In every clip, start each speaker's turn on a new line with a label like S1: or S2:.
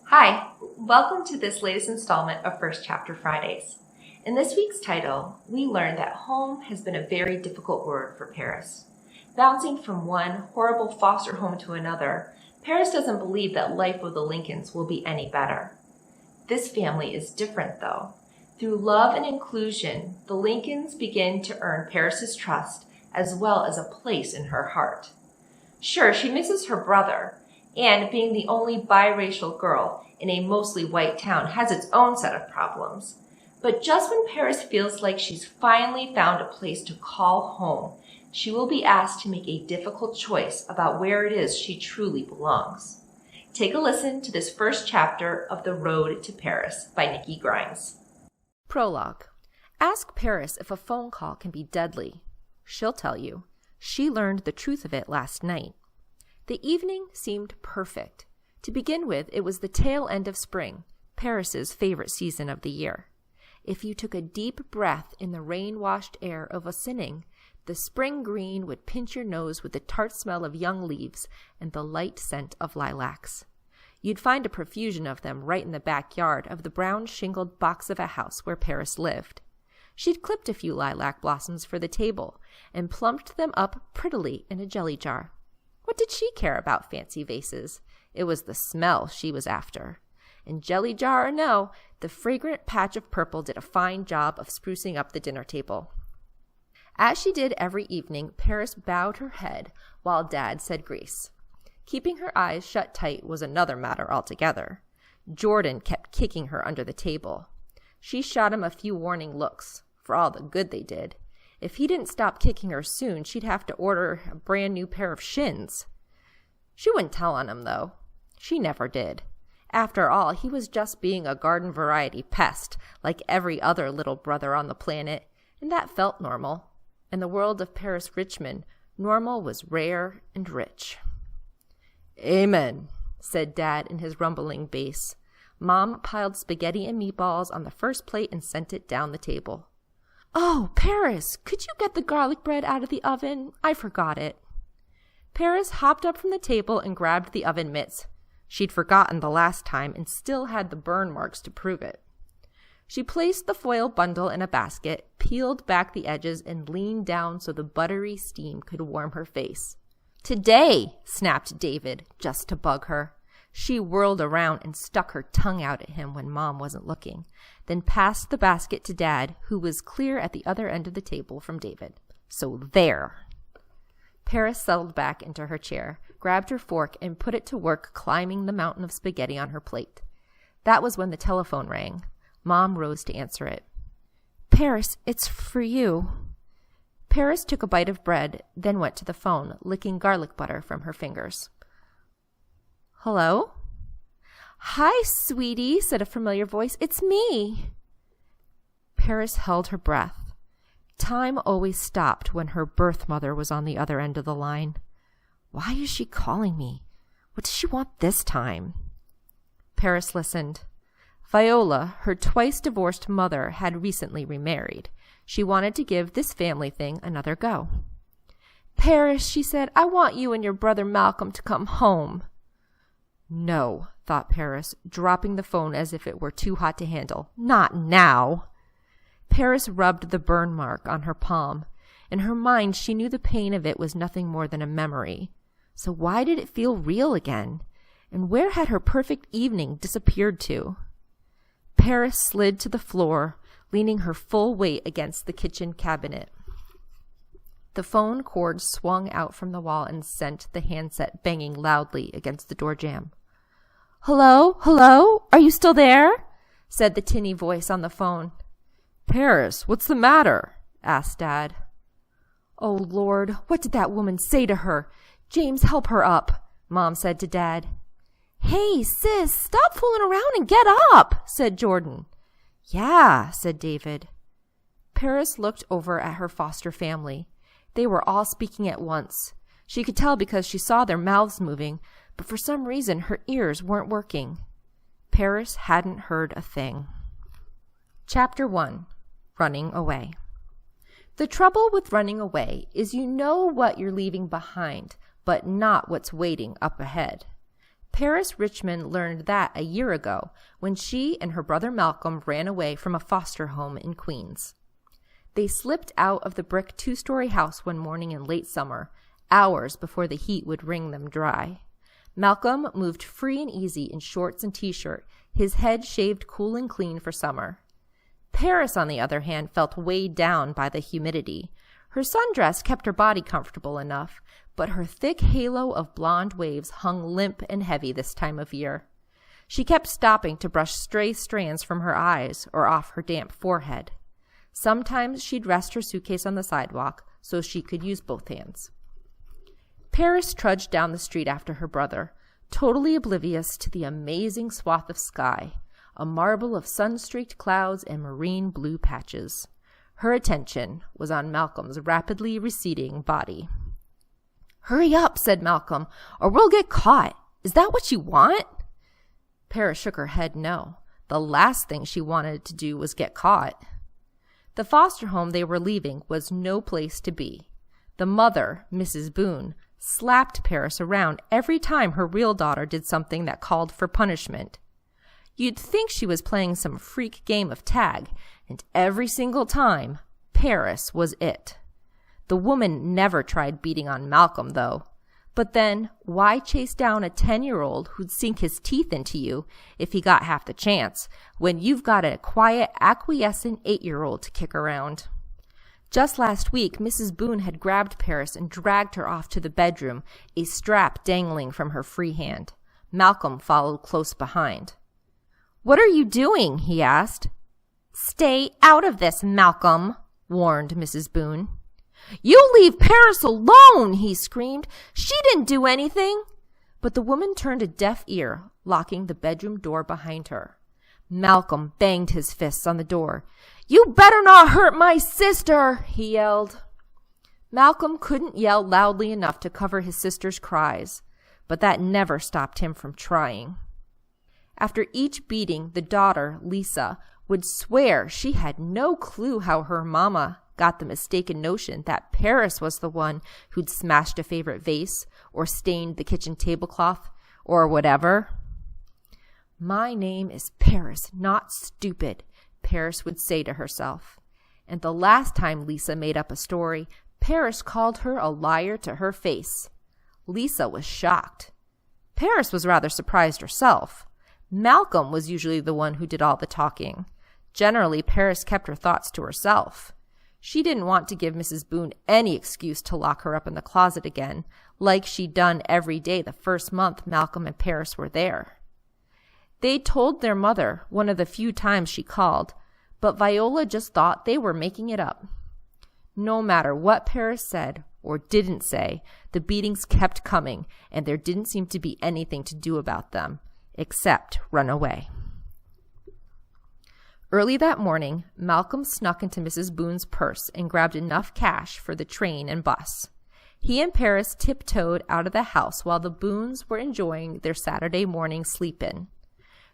S1: Hi, welcome to this latest installment of First Chapter Fridays. In this week's title, we learned that home has been a very difficult word for Paris. Bouncing from one horrible foster home to another, Paris doesn't believe that life with the Lincolns will be any better. This family is different, though. Through love and inclusion, the Lincolns begin to earn Paris's trust as well as a place in her heart. Sure, she misses her brother, and being the only biracial girl in a mostly white town has its own set of problems. But just when Paris feels like she's finally found a place to call home, she will be asked to make a difficult choice about where it is she truly belongs. Take a listen to this first chapter of The Road to Paris by Nikki Grimes.
S2: Prologue. Ask Paris if a phone call can be deadly. She'll tell you. She learned the truth of it last night. The evening seemed perfect. To begin with, it was the tail end of spring, Paris's favorite season of the year. If you took a deep breath in the rain-washed air of Ossining, the spring green would pinch your nose with the tart smell of young leaves and the light scent of lilacs. You'd find a profusion of them right in the backyard of the brown-shingled box of a house where Paris lived. She'd clipped a few lilac blossoms for the table and plumped them up prettily in a jelly jar. What did she care about fancy vases? It was the smell she was after. And jelly jar or no, the fragrant patch of purple did a fine job of sprucing up the dinner table. As she did every evening, Paris bowed her head while Dad said grace. Keeping her eyes shut tight was another matter altogether. Jordan kept kicking her under the table. She shot him a few warning looks, for all the good they did. If he didn't stop kicking her soon, she'd have to order a brand new pair of shins. She wouldn't tell on him, though. She never did. After all, he was just being a garden variety pest, like every other little brother on the planet, and that felt normal. In the world of Paris Richmond, normal was rare and rich. "Amen," said Dad in his rumbling bass. Mom piled spaghetti and meatballs on the first plate and sent it down the table. "Oh, Paris, could you get the garlic bread out of the oven? I forgot it." Paris hopped up from the table and grabbed the oven mitts. She'd forgotten the last time and still had the burn marks to prove it. She placed the foil bundle in a basket, peeled back the edges, and leaned down so the buttery steam could warm her face. "Today," snapped David, just to bug her. She whirled around and stuck her tongue out at him when Mom wasn't looking, then passed the basket to Dad, who was clear at the other end of the table from David. "So there." Paris settled back into her chair, grabbed her fork, and put it to work climbing the mountain of spaghetti on her plate. That was when the telephone rang. Mom rose to answer it. "Paris, it's for you." Paris took a bite of bread, then went to the phone, licking garlic butter from her fingers. "Hello?" "Hi, sweetie," said a familiar voice. "It's me." Paris held her breath. Time always stopped when her birth mother was on the other end of the line. Why is she calling me? What does she want this time? Paris listened. Viola, her twice-divorced mother, had recently remarried. She wanted to give this family thing another go. "Paris," she said, "I want you and your brother Malcolm to come home." No, thought Paris, dropping the phone as if it were too hot to handle. Not now. Paris rubbed the burn mark on her palm. In her mind, she knew the pain of it was nothing more than a memory. So why did it feel real again? And where had her perfect evening disappeared to? Paris slid to the floor, leaning her full weight against the kitchen cabinet. The phone cord swung out from the wall and sent the handset banging loudly against the door jamb. "Hello? Hello? Are you still there?" said the tinny voice on the phone.
S3: "Paris, what's the matter?"
S2: asked Dad. "Oh, Lord, what did that woman say to her? James, help her up," Mom said to Dad. "Hey, sis, stop fooling around and get up," said Jordan. "Yeah," said David. Paris looked over at her foster family. They were all speaking at once. She could tell because she saw their mouths moving, but for some reason her ears weren't working. Paris hadn't heard a thing. Chapter 1. Running Away. The trouble with running away is you know what you're leaving behind, but not what's waiting up ahead. Paris Richmond learned that a year ago when she and her brother Malcolm ran away from a foster home in Queens. They slipped out of the brick two-story house one morning in late summer, hours before the heat would wring them dry. Malcolm moved free and easy in shorts and t-shirt, his head shaved cool and clean for summer. Paris, on the other hand, felt weighed down by the humidity. Her sundress kept her body comfortable enough, but her thick halo of blonde waves hung limp and heavy this time of year. She kept stopping to brush stray strands from her eyes or off her damp forehead. Sometimes she'd rest her suitcase on the sidewalk so she could use both hands. Paris trudged down the street after her brother, totally oblivious to the amazing swath of sky, a marble of sun-streaked clouds and marine blue patches. Her attention was on Malcolm's rapidly receding body. "Hurry up," said Malcolm, "or we'll get caught. Is that what you want?" Paris shook her head no. The last thing she wanted to do was get caught. The foster home they were leaving was no place to be. The mother, Mrs. Boone, slapped Paris around every time her real daughter did something that called for punishment. You'd think she was playing some freak game of tag, and every single time, Paris was it. The woman never tried beating on Malcolm, though. But then, why chase down a 10-year-old who'd sink his teeth into you if he got half the chance, when you've got a quiet, acquiescent 8-year-old to kick around? Just last week, Mrs. Boone had grabbed Paris and dragged her off to the bedroom, a strap dangling from her free hand. Malcolm followed close behind. "What are you doing?" he asked. "Stay out of this, Malcolm," warned Mrs. Boone. "You leave Paris alone," he screamed. "She didn't do anything." But the woman turned a deaf ear, locking the bedroom door behind her. Malcolm banged his fists on the door. "You better not hurt my sister," he yelled. Malcolm couldn't yell loudly enough to cover his sister's cries, but that never stopped him from trying. After each beating, the daughter, Lisa, would swear she had no clue how her mama got the mistaken notion that Paris was the one who'd smashed a favorite vase or stained the kitchen tablecloth or whatever. "My name is Paris, not stupid," Paris would say to herself. And the last time Lisa made up a story, Paris called her a liar to her face. Lisa was shocked. Paris was rather surprised herself. Malcolm was usually the one who did all the talking. Generally, Paris kept her thoughts to herself. She didn't want to give Mrs. Boone any excuse to lock her up in the closet again, like she'd done every day the first month Malcolm and Paris were there. They'd told their mother one of the few times she called, but Viola just thought they were making it up. No matter what Paris said or didn't say, the beatings kept coming, and there didn't seem to be anything to do about them, except run away. Early that morning, Malcolm snuck into Mrs. Boone's purse and grabbed enough cash for the train and bus. He and Paris tiptoed out of the house while the Boones were enjoying their Saturday morning sleep-in.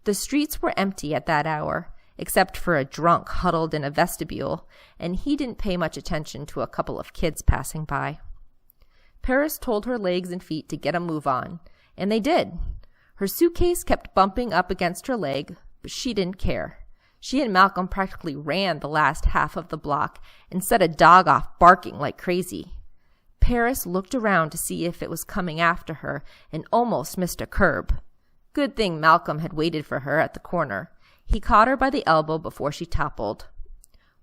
S2: The streets were empty at that hour, except for a drunk huddled in a vestibule, and he didn't pay much attention to a couple of kids passing by. Paris told her legs and feet to get a move on, and they did. Her suitcase kept bumping up against her leg, but she didn't care. She and Malcolm practically ran the last half of the block and set a dog off barking like crazy. Paris looked around to see if it was coming after her and almost missed a curb. Good thing Malcolm had waited for her at the corner. He caught her by the elbow before she toppled.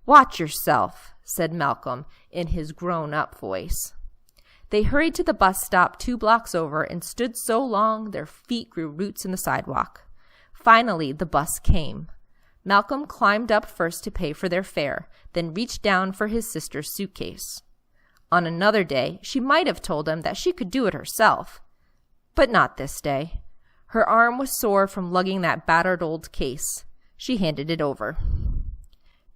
S2: "Watch yourself," said Malcolm in his grown-up voice. They hurried to the bus stop 2 blocks over and stood so long their feet grew roots in the sidewalk. Finally, the bus came. Malcolm climbed up first to pay for their fare, then reached down for his sister's suitcase. On another day, she might have told him that she could do it herself. But not this day. Her arm was sore from lugging that battered old case. She handed it over.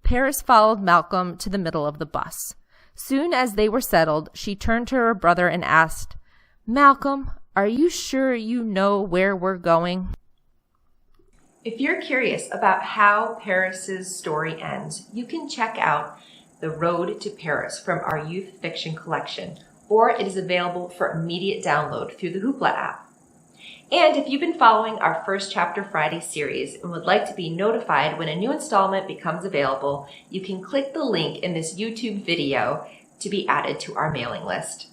S2: Paris followed Malcolm to the middle of the bus. Soon as they were settled, she turned to her brother and asked, "Malcolm, are you sure you know where we're going?"
S1: If you're curious about how Paris's story ends, you can check out The Road to Paris from our youth fiction collection, or it is available for immediate download through the Hoopla app. And if you've been following our First Chapter Friday series and would like to be notified when a new installment becomes available, you can click the link in this YouTube video to be added to our mailing list.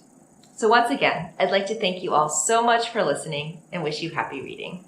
S1: So once again, I'd like to thank you all so much for listening and wish you happy reading.